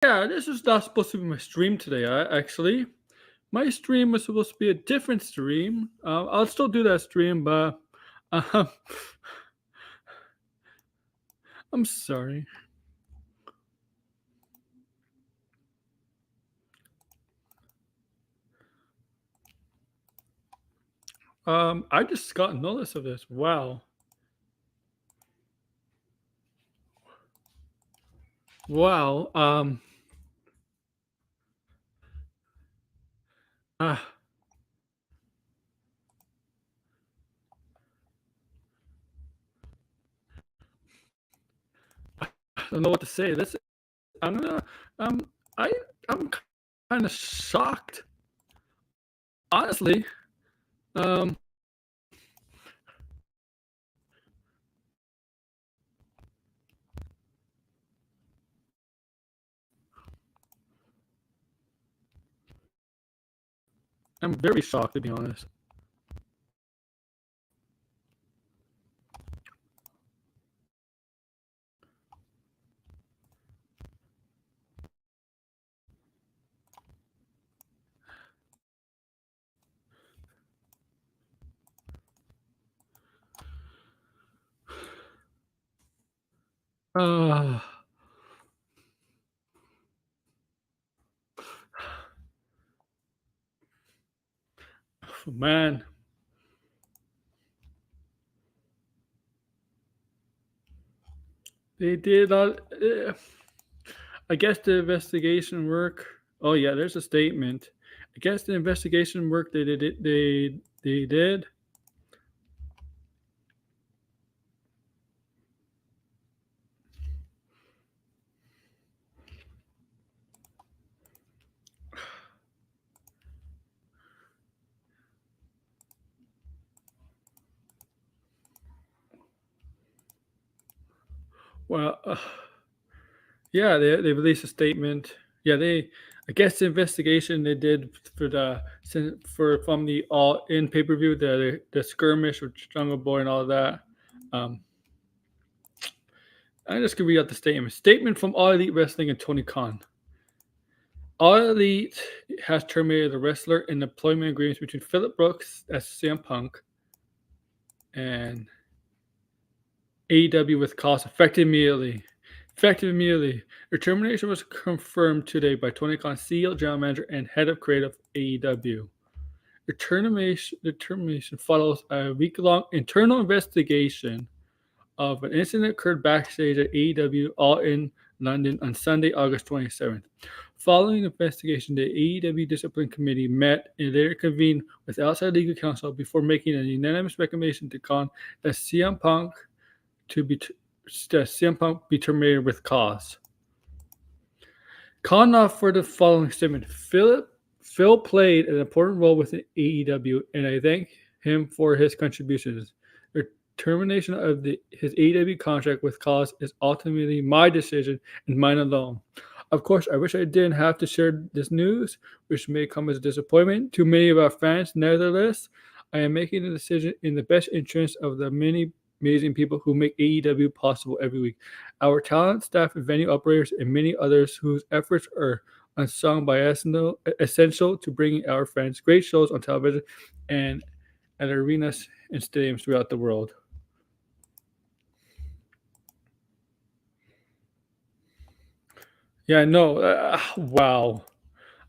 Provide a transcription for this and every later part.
Yeah, this is not supposed to be my stream today, actually. My stream was supposed to be a different stream. I'll still do that stream, but um, I'm sorry. I just got notice of this. Wow. Wow. Uh, I don't know what to say. This I'm gonna I I'm kind of shocked, honestly. Um, I'm very shocked, to be honest. Uh, man, they did. I guess the investigation work. Oh yeah, there's a statement. I guess the investigation work they did. Well, yeah, they released a statement. Yeah, they. I guess the investigation they did for from the All In pay per view, the skirmish with Jungle Boy and all of that. Um, I'm just gonna read out the statement. Statement from All Elite Wrestling and Tony Khan. All Elite has terminated the wrestler and employment agreements between Phillip Brooks as CM Punk and AEW with costs effective immediately. Effective immediately. Their termination was confirmed today by Tony Khan, CEO, General Manager, and Head of Creative AEW. The termination follows a week-long internal investigation of an incident that occurred backstage at AEW All In London on Sunday, August 27th. Following the investigation, the AEW Discipline Committee met and later convened with outside legal counsel before making a unanimous recommendation to Khan that CM Punk be terminated with cause. Khan offered the following statement: Phil played an important role within AEW, and I thank him for his contributions. The termination of his AEW contract with cause is ultimately my decision and mine alone. Of course, I wish I didn't have to share this news, which may come as a disappointment to many of our fans. Nevertheless, I am making the decision in the best interest of the many amazing people who make AEW possible every week. Our talent, staff, and venue operators, and many others whose efforts are unsung by essential to bringing our fans great shows on television and at arenas and stadiums throughout the world. Yeah, no, wow.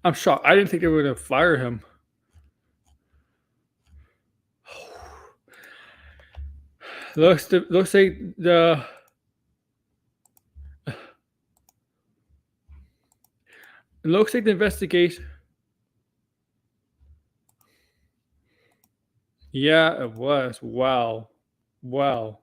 I'm shocked. I didn't think they were going to fire him. Looks like the it looks like the investigation. Yeah, it was. Wow. Wow.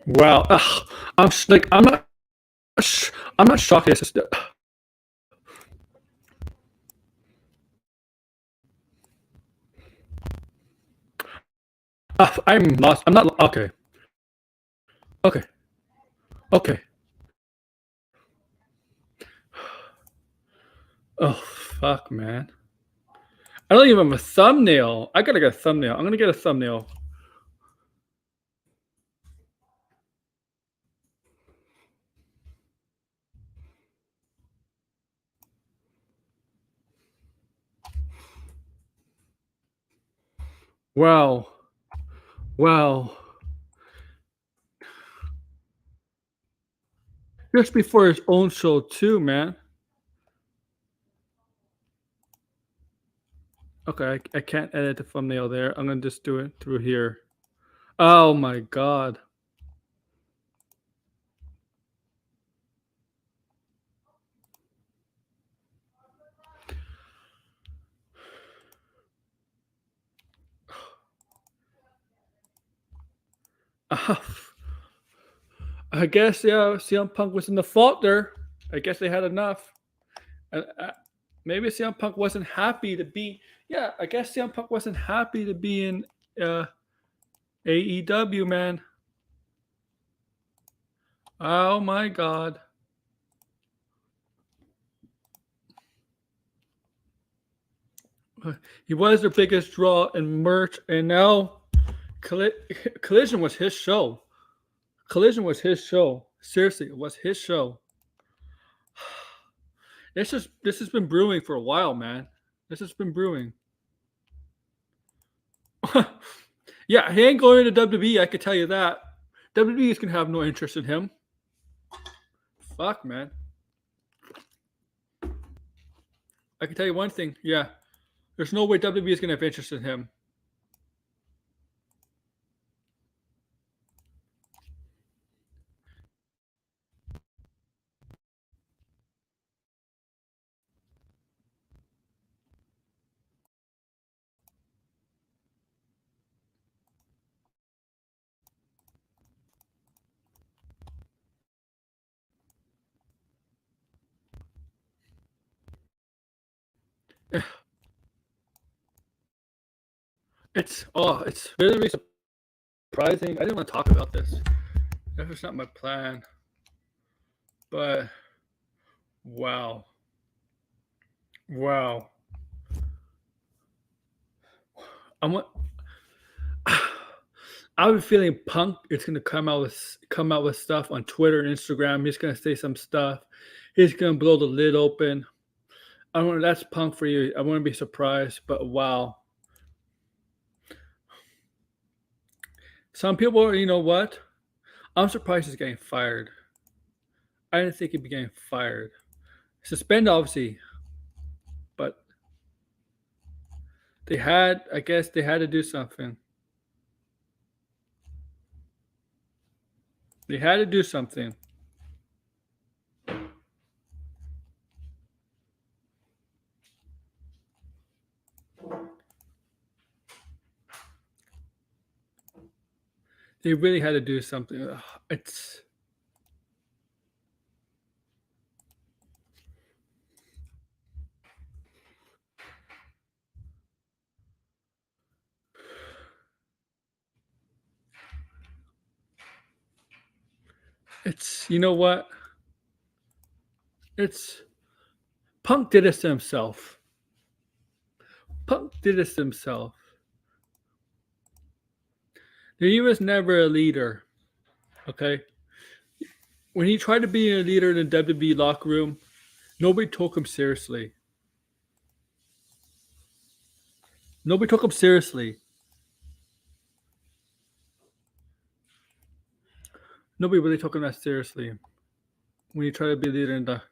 Wow. Ugh, I'm not shocked. It's just, I'm lost. I'm not okay. Okay. Okay. Oh fuck, man. I don't even have a thumbnail. I gotta get a thumbnail. I'm gonna get a thumbnail. Wow. Wow. Just before his own show too, man. Okay, I can't edit the thumbnail there. I'm gonna just do it through here. Oh my god. I guess yeah, CM Punk was in the fault there. I guess they had enough. Maybe CM Punk wasn't happy to be. Yeah, I guess CM Punk wasn't happy to be in uh, AEW, man. Oh my god. He was their biggest draw in merch, and now Collision was his show. Collision was his show. Seriously, it was his show. This has been brewing for a while, man. This has been brewing. Yeah, he ain't going to WWE. I can tell you that. WWE is gonna have no interest in him. Fuck, man. I can tell you one thing. Yeah, there's no way WWE is gonna have interest in him. It's really surprising. I didn't want to talk about this. That was not my plan. But wow, wow. I'm. I have a feeling Punk is gonna come out with stuff on Twitter and Instagram. He's gonna say some stuff. He's gonna blow the lid open. I don't know. That's Punk for you. I wouldn't be surprised. But wow. Some people, you know what? I'm surprised he's getting fired. I didn't think he'd be getting fired. Suspend, obviously, but I guess they had to do something. They had to do something. They really had to do something. It's you know what? It's Punk did this to himself. Punk did this to himself. He was never a leader. Okay? When he tried to be a leader in the WWE locker room, nobody took him seriously. Nobody took him seriously. Nobody really took him that seriously. When he tried to be a leader in the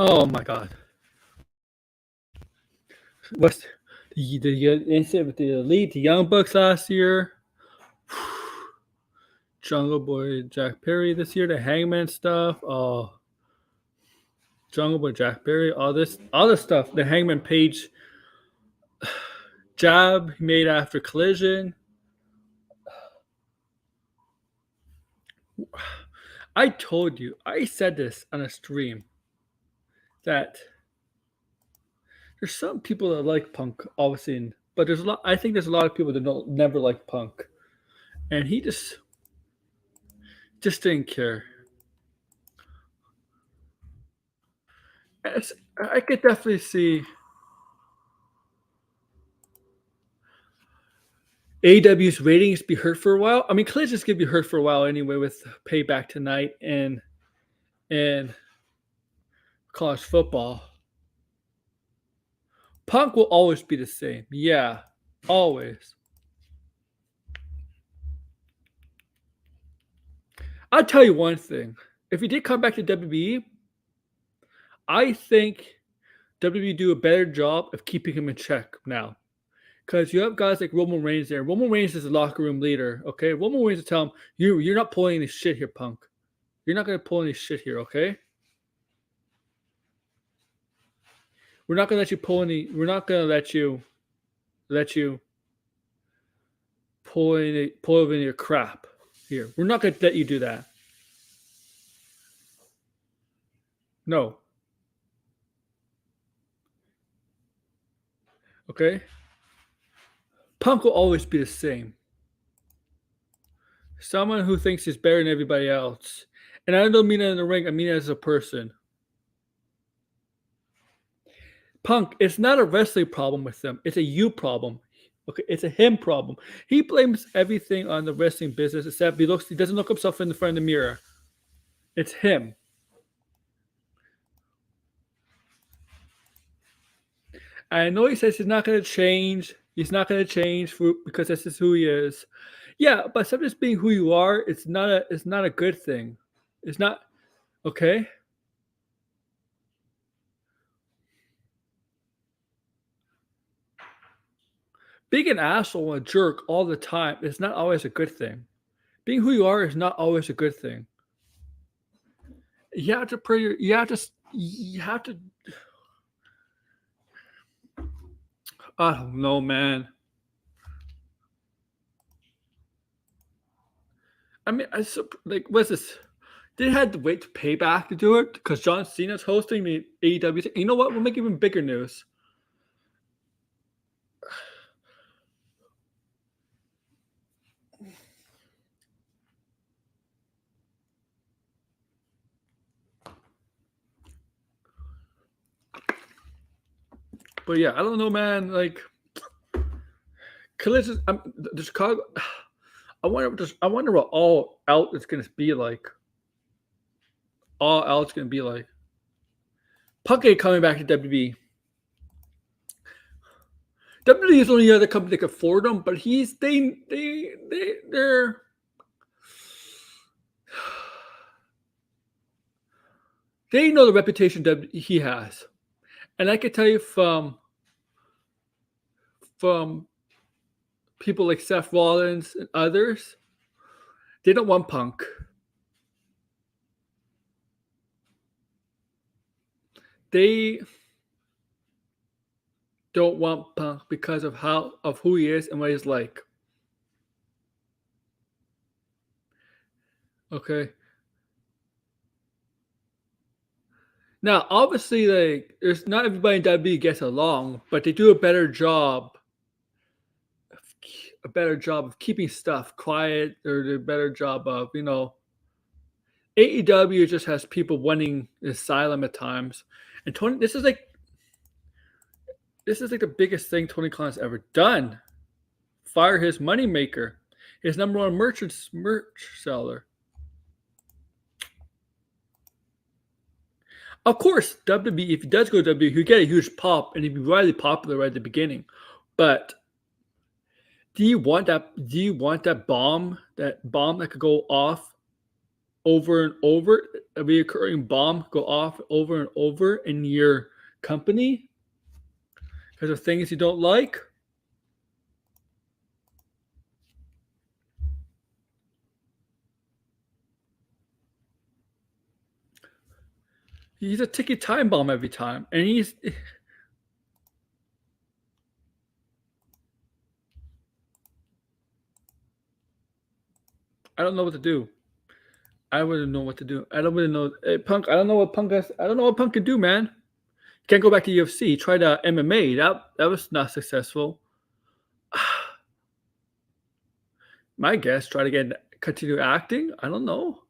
Oh my god. What's the incident with the Elite, the Young Bucks last year? Jungle Boy Jack Perry this year, the Hangman stuff. Oh, Jungle Boy Jack Perry, all this stuff. The Hangman Page jab he made after Collision. I told you, I said this on a stream that there's some people that like Punk, obviously, but there's a lot. I think there's a lot of people that don't never like Punk, and he just didn't care. I could definitely see AEW's ratings be hurt for a while. I mean, Collision's gonna be hurt for a while anyway with Payback tonight and college football. Punk will always be the same. Yeah, always. I'll tell you one thing. If he did come back to WWE, I think WWE do a better job of keeping him in check now. Because you have guys like Roman Reigns there. Roman Reigns is the locker room leader, okay? Roman Reigns will tell him, you're not pulling any shit here, Punk. You're not going to pull any shit here, okay? We're not going to let you pull any... We're not going to let you pull any your crap here. We're not going to let you do that. No. Okay? Punk will always be the same. Someone who thinks he's better than everybody else. And I don't mean that in the ring, I mean it as a person. Punk, it's not a wrestling problem with him. It's a you problem. Okay, it's a him problem. He blames everything on the wrestling business except he doesn't look himself in the front of the mirror. It's him. I know he says he's not going to change. He's not going to change because this is who he is. Yeah, but sometimes being who you are, it's not a good thing. It's not okay. Being an asshole and a jerk all the time is not always a good thing. Being who you are is not always a good thing. You have to pray. You have to. I don't know, man. I mean, what's this? They had to wait to Payback to do it because John Cena's hosting the AEW. You know what? We'll make even bigger news. But yeah, I don't know, man. Like, Collision, the Chicago. I wonder what All Out is going to be like. All Out's going to be like. Punk ain't coming back to WWE. WWE is the only other company that can afford him, but they're. They know the reputation that he has, and I can tell you from people like Seth Rollins and others, they don't want Punk. They don't want Punk because of who he is and what he's like. Okay. Now, obviously, like, there's not everybody in WWE gets along, but they do a better job of keeping stuff quiet, or a better job of, AEW just has people wanting asylum at times. And Tony, this is like the biggest thing Tony Khan's ever done. Fire his moneymaker, his number one merch seller. Of course, WWE, if he does go to WWE, he'll get a huge pop and he'd be really popular right at the beginning. But do you want that bomb that could go off over and over, a recurring bomb go off over and over in your company? Because of things you don't like. He's a ticking time bomb every time, and he's. I don't know what to do. I wouldn't know what to do. I don't really know. Hey, Punk. I don't know what Punk has. I don't know what Punk can do, man. Can't go back to UFC. Tried MMA. That was not successful. My guess. Try to continue acting. I don't know.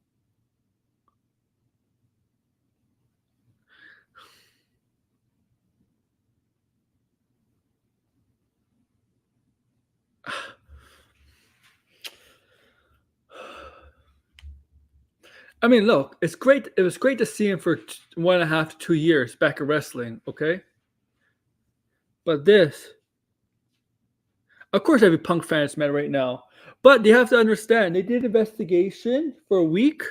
I mean, look, it's great. It was great to see him for 1.5 to 2 years back in wrestling. Okay, but this, of course, every Punk fan is mad right now. But you have to understand, they did investigation for a week,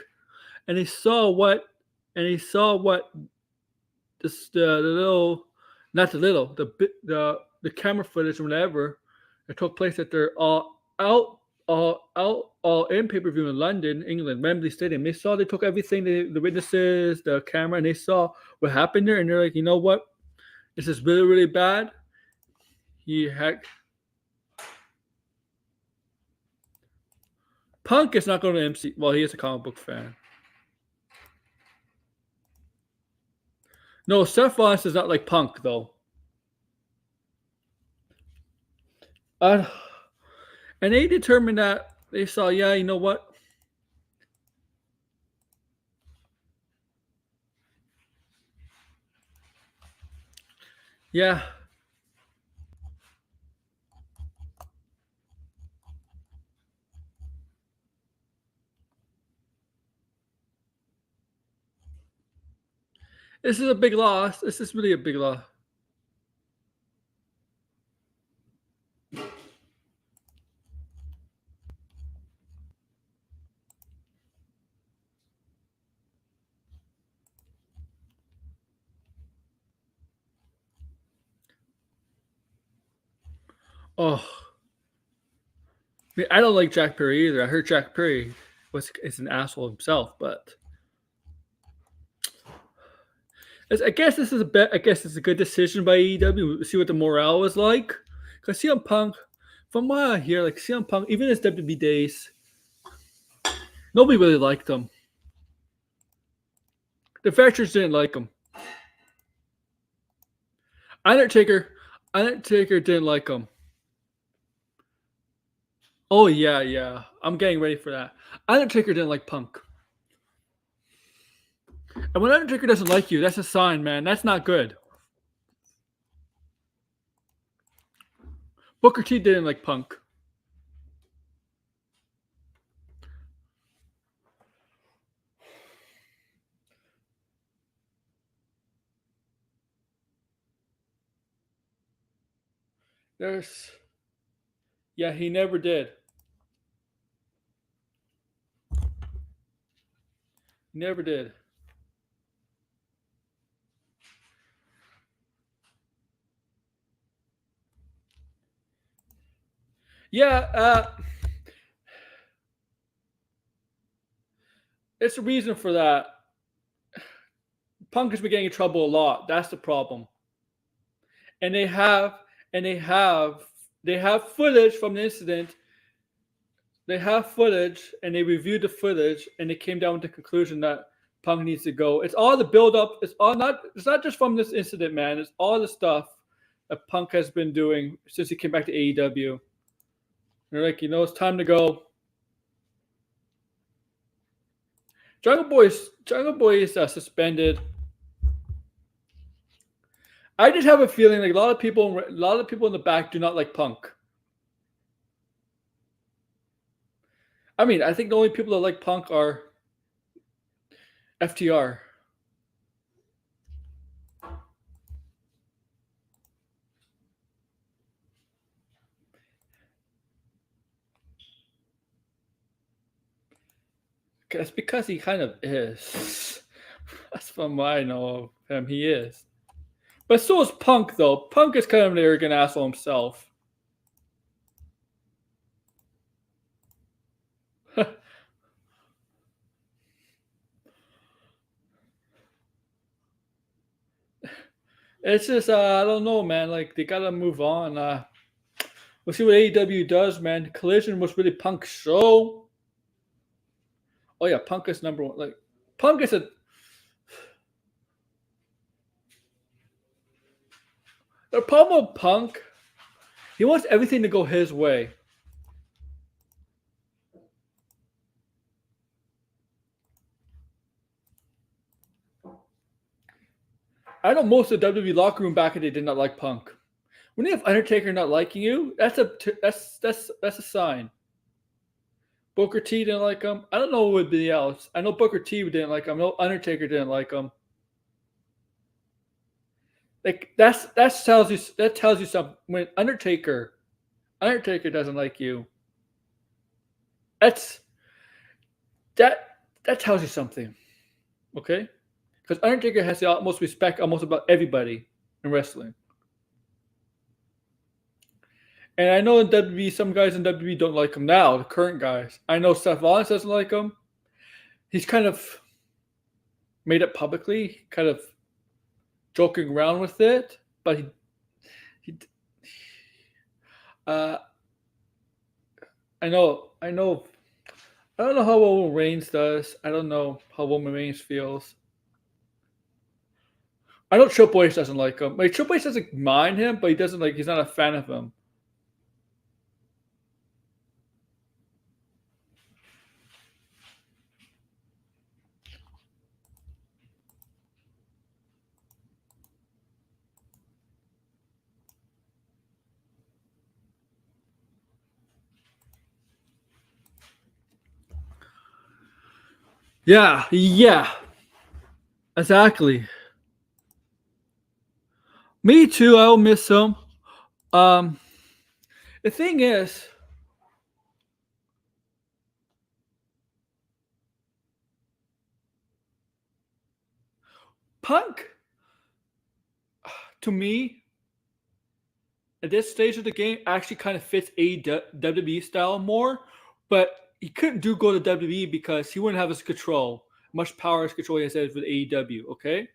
and they saw what, the little, not the little, the camera footage or whatever that took place at their all in pay per view in London, England, Wembley Stadium. They saw, they took everything, the witnesses, the camera, and they saw what happened there, and they're like, you know what, this is really really bad. Punk is not going to MC. Well, he is a comic book fan. No, Seth Rollins is not like Punk though. And they determined that they saw, yeah, you know what? Yeah. This is a big loss. This is really a big loss. Oh, I mean, I don't like Jack Perry either. I heard Jack Perry is an asshole himself, but I guess this is I guess it's a good decision by AEW. We'll see what the morale was like. Because CM Punk, from what I hear, like CM Punk, even his WWE days, nobody really liked him. The veterans didn't like him. Undertaker didn't like him. Oh yeah, yeah. I'm getting ready for that. Undertaker didn't like Punk. And when Undertaker doesn't like you, that's a sign, man. That's not good. Booker T didn't like Punk. Yeah, he never did. Never did. Yeah, it's a reason for that. Punk has been getting in trouble a lot. That's the problem. And they have footage from the incident. They have footage, and they reviewed the footage, and they came down with the conclusion that Punk needs to go. It's all the build up. It's not just from this incident, man. It's all the stuff that Punk has been doing since he came back to AEW. They're like, you know, it's time to go. Jungle Boy is suspended. I just have a feeling like a lot of people in the back do not like Punk. I mean, I think the only people that like Punk are FTR. That's because he kind of is. That's from what I know of him. He is. But so is Punk, though. Punk is kind of an arrogant asshole himself. It's just, I don't know, man. Like, they gotta move on. We'll see what AEW does, man. Collision was really Punk's show. Oh, yeah, Punk is number one. Like, Punk is a. The problem with Punk, he wants everything to go his way. I know most of the WWE locker room back in the day did not like Punk. When you have Undertaker not liking you, that's a sign. Booker T didn't like him. I don't know anybody else. I know Booker T didn't like him. I know Undertaker didn't like him. Like that tells you something. When Undertaker doesn't like you, that tells you something. Okay? Because Undertaker has the utmost respect almost about everybody in wrestling. And I know in WWE, some guys in WWE don't like him now, the current guys. I know Seth Rollins doesn't like him. He's kind of made it publicly, kind of joking around with it, but I don't know how Roman Reigns does. I don't know how Roman Reigns feels. I know Triple H doesn't like him. Like Triple H doesn't mind him, but he's not a fan of him. Yeah. Exactly. Me too. I'll miss him. The thing is, Punk, to me, at this stage of the game, actually kind of fits WWE style more, but he couldn't go to WWE because he wouldn't have his control, much power as control as he has with AEW. Okay,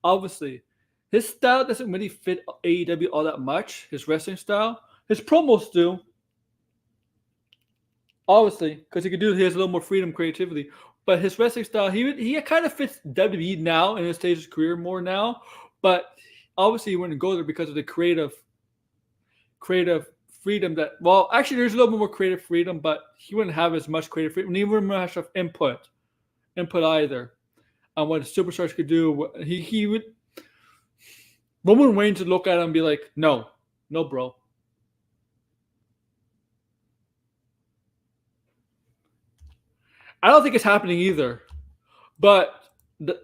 obviously, his style doesn't really fit AEW all that much. His wrestling style, his promos do, obviously, because he has a little more freedom, creativity. But his wrestling style, he kind of fits WWE now in his stage of his career more now. But obviously, he wouldn't go there because of the creative freedom that, well, actually there's a little bit more creative freedom, but he wouldn't have as much creative freedom. He wouldn't have much input either on what superstars could do. He would, Roman Reigns would look at him and be like, no bro. I don't think it's happening either, but the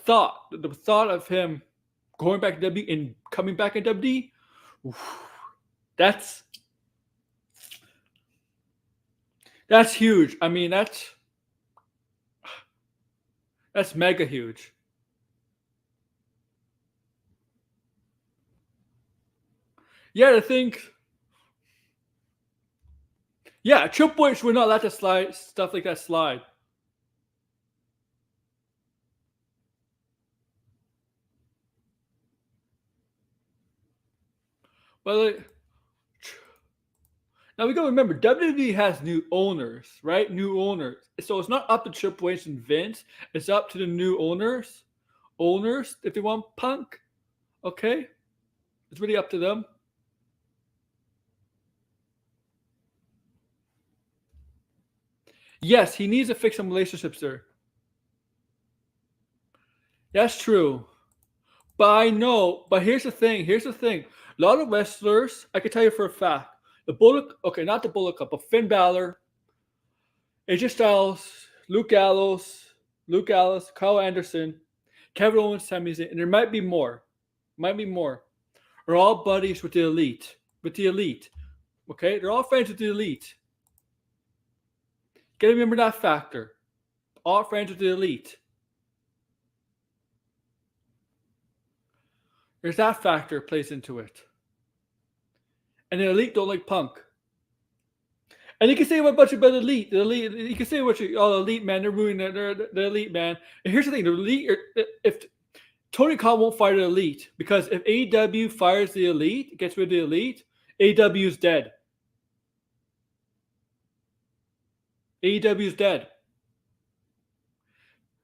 thought of him going back to WWE and coming back in WWE, that's huge. I mean, that's mega huge. Yeah, I think. Yeah, Triple H would not let stuff like that slide. But now we gotta remember, WWE has new owners, right? New owners. So it's not up to Triple H and Vince. It's up to the new owners. Owners, if they want Punk, okay, it's really up to them. Yes, he needs to fix some relationships there. That's true. But I know. But here's the thing. A lot of wrestlers, I can tell you for a fact, not the Bullet Club, but Finn Balor, AJ Styles, Luke Gallows, Kyle Anderson, Kevin Owens, Sami Zayn, and there might be more. Are all buddies with the elite. Okay? They're all friends with the elite. Gotta remember that factor. All friends with the elite. There's that factor plays into it. And the Elite don't like Punk. And you can say what bunch about Elite. The Elite, you can say what you, oh, the Elite, man, they're ruining the Elite, man. And here's the thing: the Elite, if Tony Khan won't fire the Elite, because if AEW fires the Elite, gets rid of the Elite, AEW is dead. AEW is dead.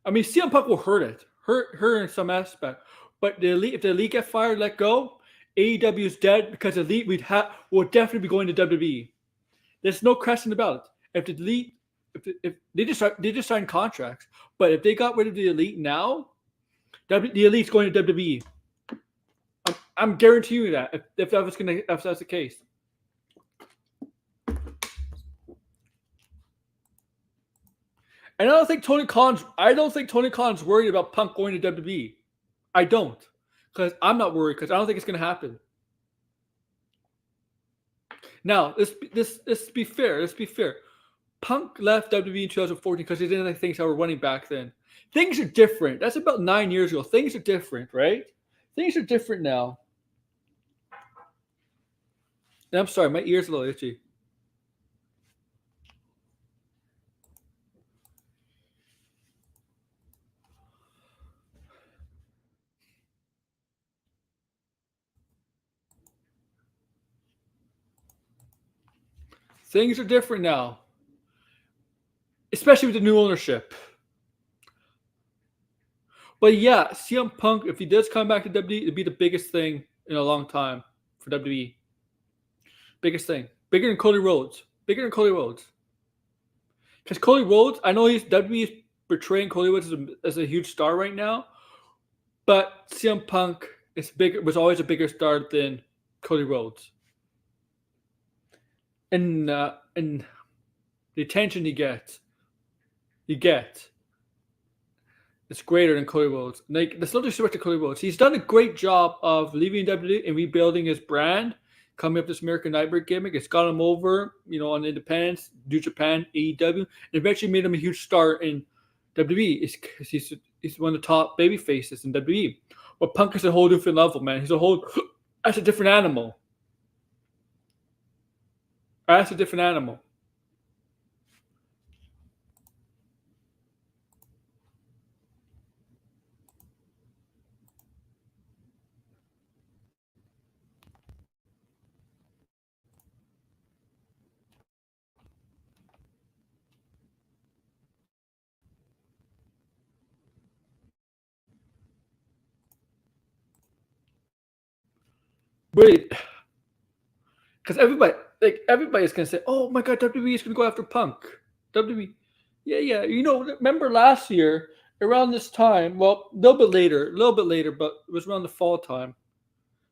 I mean, CM Punk will hurt in some aspect. But the Elite, if the Elite get fired, let go, AEW is dead because Elite will definitely be going to WWE. There's no question about it. If the Elite, if they just signed contracts, but if they got rid of the Elite now, the Elite's going to WWE. I'm guaranteeing you that if that's the case. And I don't think Tony Khan's worried about Punk going to WWE. I don't, because I'm not worried because I don't think it's going to happen. Now, let's be fair. Let's be fair. Punk left WWE in 2014 because he didn't like things that were running back then. Things are different. That's about 9 years ago. Things are different, right? Things are different now. And I'm sorry, my ear's a little itchy. Things are different now, especially with the new ownership. But yeah, CM Punk, if he does come back to WWE, it'd be the biggest thing in a long time for WWE. Biggest thing. Bigger than Cody Rhodes. Because Cody Rhodes, I know WWE is portraying Cody Rhodes as a huge star right now, but CM Punk was always a bigger star than Cody Rhodes. And the attention he gets, it's greater than Cody Rhodes. Like, there's no disrespect to Cody Rhodes. He's done a great job of leaving WWE and rebuilding his brand, coming up with this American Nightmare gimmick. It's got him over, on Independence, New Japan, AEW, and eventually made him a huge star in WWE. He's one of the top baby faces in WWE. But Punk is a whole different level, man. That's a different animal. That's a different animal. Wait, because everybody's gonna say, "Oh my God, WWE is gonna go after Punk." WWE, yeah. Remember last year around this time? Well, a little bit later, but it was around the fall time.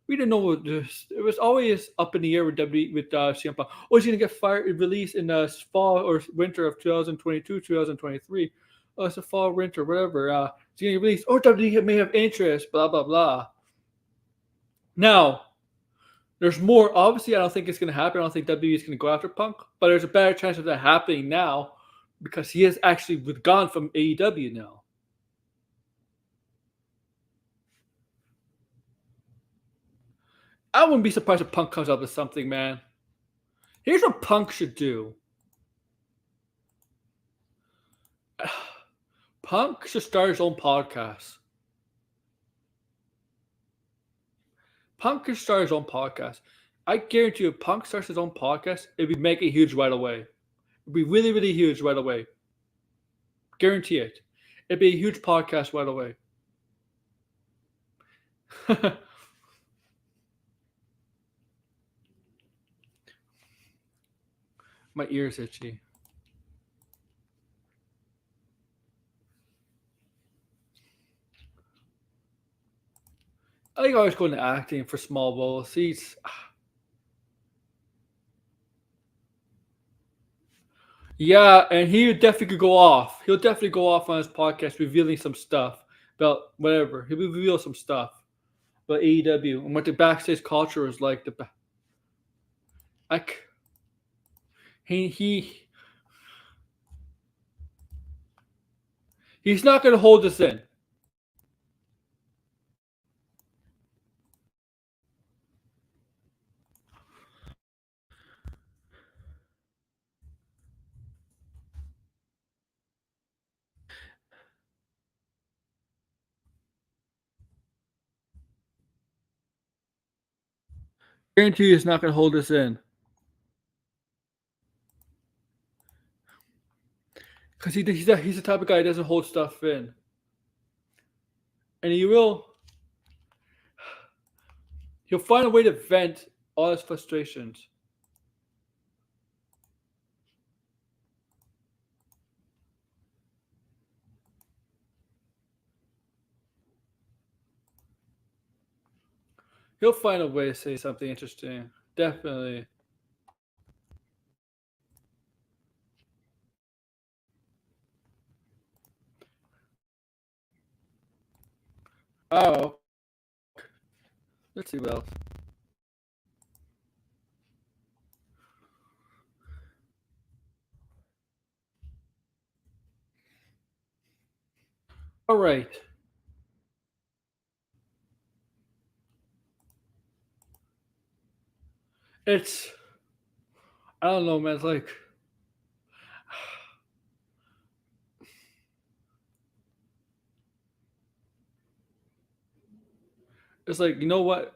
We didn't know what this. It was always up in the air with WWE with CM Punk. Oh, he's gonna get released in the fall or winter of 2022, 2023. Oh, it's a fall, winter, whatever. He's gonna get released. Oh, WWE may have interest. Blah blah blah. Now, there's more. Obviously, I don't think it's going to happen. I don't think WWE is going to go after Punk, but there's a better chance of that happening now because he has actually withdrawn from AEW now. I wouldn't be surprised if Punk comes up with something, man. Here's what Punk should do. Punk should start his own podcast. I guarantee you, if Punk starts his own podcast, it'd be making huge right away. It'd be really, really huge right away. Guarantee it. It'd be a huge podcast right away. My ear's itchy. I think I always go into acting for small roles. Yeah, and he definitely could go off. He'll definitely go off on his podcast, revealing some stuff about whatever. He'll reveal some stuff about AEW and what the backstage culture is like. He's not going to hold us in. guarantee you, he's not going to hold this in because he's the type of guy that doesn't hold stuff in, and he'll find a way to vent all his frustrations. He'll find a way to say something interesting. Definitely. Oh, let's see what else. All right. It's I don't know, man. It's like you know what?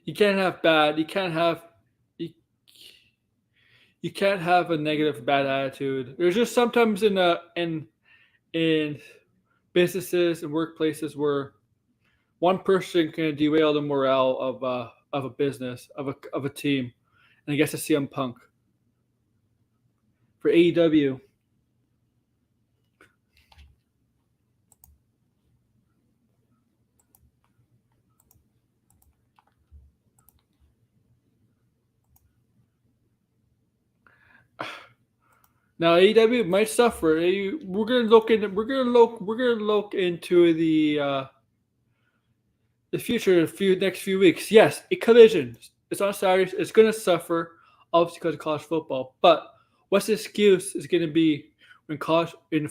You can't have bad. You, you can't have a negative bad attitude. There's just sometimes in businesses and workplaces where one person can derail the morale of a business of a team, and I guess it's CM Punk for AEW. Now AEW might suffer. We're gonna look into the future next few weeks. Yes, a collision. It's on Saturday. It's gonna suffer, obviously because of college football. But what's the excuse is gonna be when college in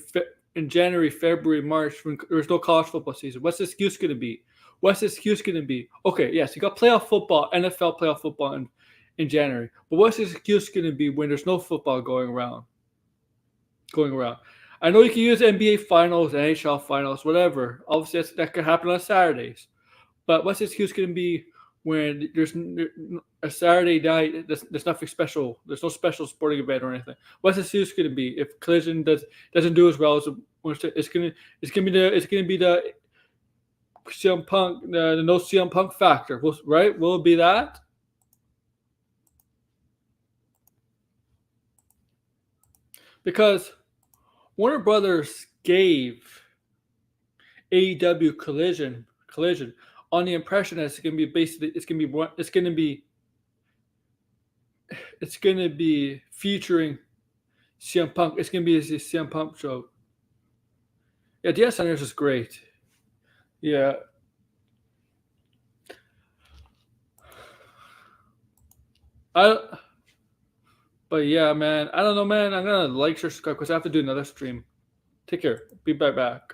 January, February, March when there's no college football season? What's the excuse gonna be? What's the excuse gonna be? Okay, yes, you got playoff football, NFL playoff football in January. But what's the excuse gonna be when there's no football going around? I know you can use NBA finals, NHL finals, whatever. Obviously, that could happen on Saturdays. But what's the excuse going to be when there's a Saturday night? There's nothing special. There's no special sporting event or anything. What's the excuse going to be if Collision doesn't do as well as it's gonna be the CM Punk the no CM Punk factor, right? Will it be that? Because Warner Brothers gave AEW Collision on the impression that it's going to be basically it's going to be featuring CM Punk. It's going to be a CM Punk show. Yeah, DS Centers is great. Yeah. But yeah, man. I don't know, man. I'm gonna like, share, subscribe because I have to do another stream. Take care. Be right back.